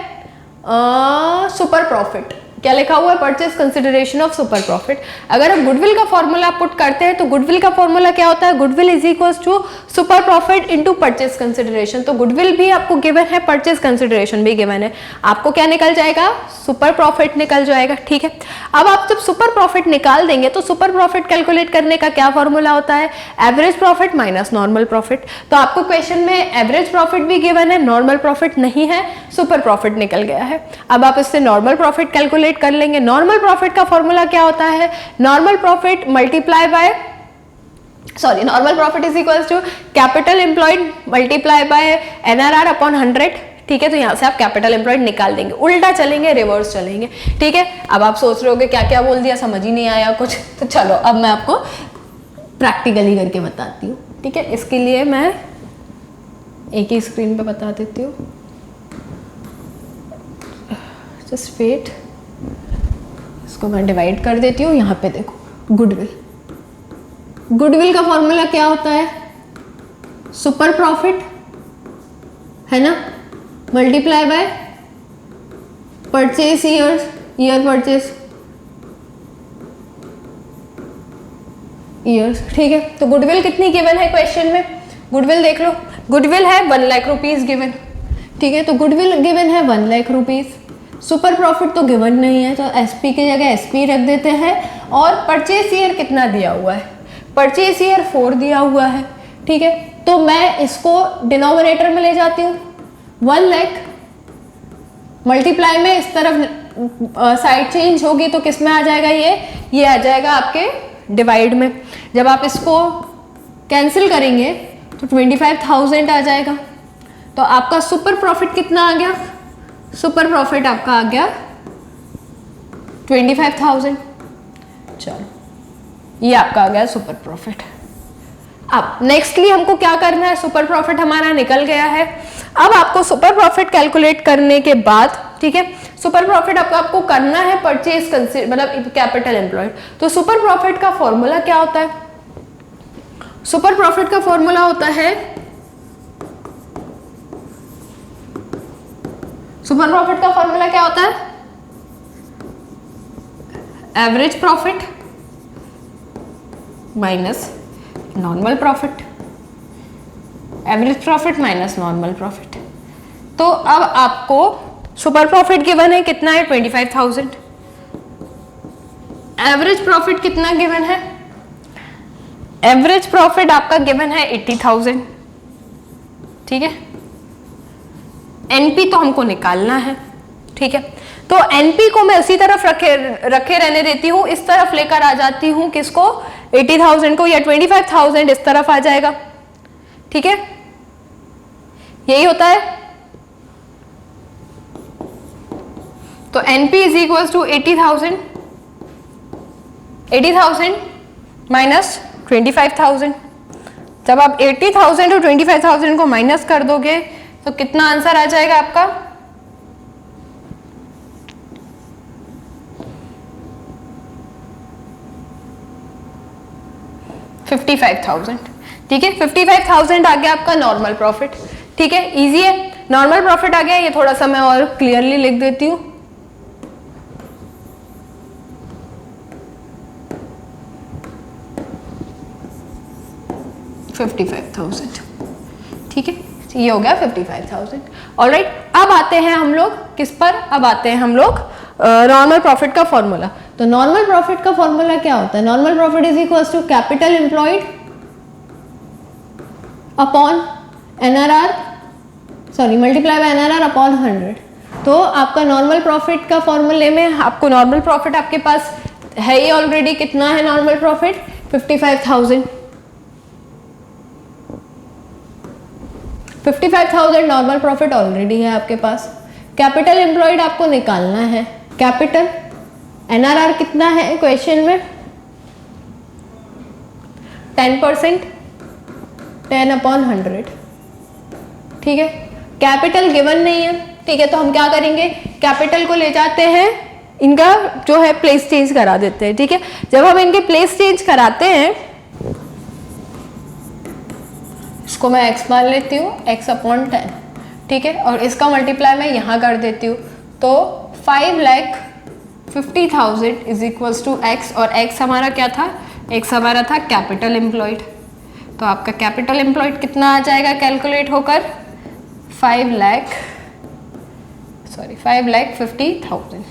[SPEAKER 1] सुपर प्रॉफिट, क्या लिखा हुआ है, purchase consideration of super profit. अगर हम गुडविल का फॉर्मूला पुट करते हैं तो गुडविल का फॉर्मूला क्या होता है, goodwill is equals to super profit into purchase consideration. तो गुडविल भी आपको गिवन है, परचेज कंसिडरेशन भी गिवन है, आपको क्या निकल जाएगा, सुपर प्रॉफिट निकल जाएगा। ठीक है, अब आप जब सुपर प्रॉफिट निकाल देंगे तो सुपर प्रॉफिट कैलकुलेट करने का क्या फॉर्मूला होता है, average profit minus normal profit. तो आपको क्वेश्चन में एवरेज प्रॉफिट भी गिवन है, नॉर्मल प्रॉफिट नहीं है, सुपर प्रॉफिट निकल गया है। अब आप इससे नॉर्मल प्रॉफिट कैलकुलेट कर लेंगे। नॉर्मल प्रॉफिट का फॉर्मूला क्या होता है, normal profit multiply by normal profit is equals to capital employed multiply by NRR upon 100। ठीक है, तो यहां से आप कैपिटल एम्प्लॉयड निकाल देंगे, उल्टा चलेंगे, रिवर्स चलेंगे। ठीक है, अब आप सोच रहे होगे क्या क्या बोल दिया, समझ ही नहीं आया कुछ, तो चलो अब मैं आपको प्रैक्टिकली करके बताती हूँ। ठीक है, इसके लिए मैं एक ही स्क्रीन पे बता देती हूँ, जस्ट वेट, इसको मैं डिवाइड कर देती हूँ। यहाँ पे देखो गुडविल, गुडविल का फॉर्मूला क्या होता है, सुपर प्रॉफिट है ना, multiply by purchase year purchase years. ठीक है, तो गुडविल कितनी गिवन है क्वेश्चन में, गुडविल देख लो, गुडविल है 1 लाख रुपीज गिवन। ठीक है, तो गुडविल गिवन है 1 लाख रुपीज, सुपर प्रॉफिट तो गिवन नहीं है, तो एसपी की जगह एसपी रख देते हैं। और परचेज ईयर कितना दिया हुआ है, परचेज ईयर 4 दिया हुआ है। ठीक है, तो मैं इसको डिनोमिनेटर में ले जाती हूँ, 1 लाख मल्टीप्लाई में इस तरफ साइड चेंज होगी तो किस में आ जाएगा, ये आ जाएगा आपके डिवाइड में। जब आप इसको कैंसिल करेंगे तो 25,000 आ जाएगा। तो आपका सुपर प्रॉफिट कितना आ गया, सुपर प्रॉफिट आपका आ गया 25,000। चलो, ये आपका आ गया सुपर प्रॉफिट। अब नेक्स्टली हमको क्या करना है, सुपर प्रॉफिट हमारा निकल गया है। अब आपको सुपर प्रॉफिट कैलकुलेट करने के बाद, ठीक है, सुपर प्रॉफिट आपको करना है परचेज मतलब कैपिटल एम्प्लॉयड। तो सुपर प्रॉफिट का फॉर्मूला क्या होता है, सुपर प्रॉफिट का फॉर्मूला होता है, सुपर प्रॉफिट का फॉर्मूला क्या होता है, average profit minus normal profit, average profit minus normal profit. तो अब आपको सुपर प्रॉफिट गिवन है कितना है, 25,000। एवरेज प्रॉफिट कितना गिवन है, एवरेज प्रॉफिट आपका गिवन है 80,000। ठीक है, एनपी तो हमको निकालना है। ठीक है, तो एनपी को मैं उसी तरफ रखे रहने देती हूं, इस तरफ लेकर आ जाती हूं किसको, 80,000 को, या 25,000 इस तरफ आ जाएगा। ठीक है, यही होता है। तो NP is equal to 80,000 minus 25,000। जब आप 80,000 और 25,000 को माइनस कर दोगे तो कितना आंसर आ जाएगा आपका, 55,000। ठीक है, 55,000 आ गया आपका नॉर्मल प्रॉफिट। ठीक है, इजी है, नॉर्मल प्रॉफिट आ गया। ये थोड़ा सा मैं और क्लियरली लिख देती हूँ, $55,000। ठीक है, ये हो गया 55,000। ऑलराइट, अब आते हैं हम लोग किस पर, अब आते हैं हम लोग नॉर्मल प्रॉफिट का फॉर्मूला। तो नॉर्मल प्रॉफिट का फॉर्मूला क्या होता है, normal profit is equal to capital employed upon NRR, sorry multiply by NRR upon 100। तो आपका नॉर्मल प्रॉफिट का फॉर्मूले में आपको नॉर्मल प्रॉफिट आपके पास है ही ऑलरेडी, कितना है normal profit, 55,000। 55,000 normal profit already है आपके पास। कैपिटल एम्प्लॉयड आपको निकालना है, कैपिटल एनआरआर कितना है क्वेश्चन में, 10%, 10 अपॉन 100। ठीक है, कैपिटल गिवन नहीं है। ठीक है, तो हम क्या करेंगे, कैपिटल को ले जाते हैं, इनका जो है प्लेस चेंज करा देते हैं। ठीक है, जब हम इनके प्लेस चेंज कराते हैं, इसको मैं x मान लेती हूँ, x/10, ठीक है, और इसका मल्टीप्लाई मैं यहाँ कर देती हूँ, तो 5,50,000 इज इक्वल्स टू x, और x हमारा क्या था, x हमारा था कैपिटल एम्प्लॉयड। तो आपका कैपिटल एम्प्लॉयड कितना आ जाएगा कैलकुलेट होकर, 5,50,000,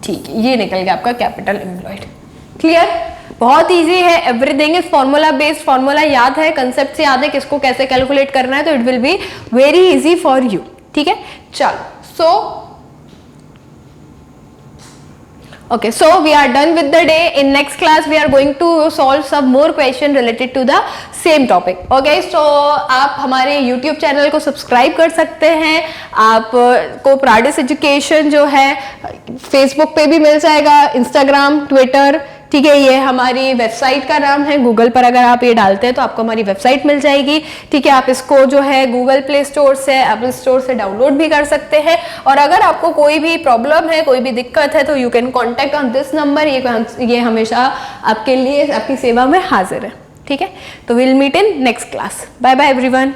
[SPEAKER 1] ठीक है, ये निकल गया आपका कैपिटल एम्प्लॉयड। क्लियर? बहुत इजी है, everything is formula based, formula याद है, कंसेप्ट से याद है किसको कैसे कैलकुलेट करना है, तो it will be very easy for you, ठीक है। चलो, सो okay, so we are done with the day. In next class we are going to solve some more question related to the same topic. Okay, so आप हमारे YouTube चैनल को सब्सक्राइब कर सकते हैं, आप को प्राडिस एजुकेशन जो है Facebook पे भी मिल जाएगा, Instagram, Twitter, ठीक है, ये हमारी वेबसाइट का नाम है, गूगल पर अगर आप ये डालते हैं तो आपको हमारी वेबसाइट मिल जाएगी, ठीक है। आप इसको जो है गूगल प्ले स्टोर से, एप्पल स्टोर से डाउनलोड भी कर सकते हैं, और अगर आपको कोई भी प्रॉब्लम है, कोई भी दिक्कत है, तो you can contact on this number, ये हमेशा आपके लिए, आपकी सेवा में हाजिर है, ठीक है। तो will meet in next class. Bye bye everyone.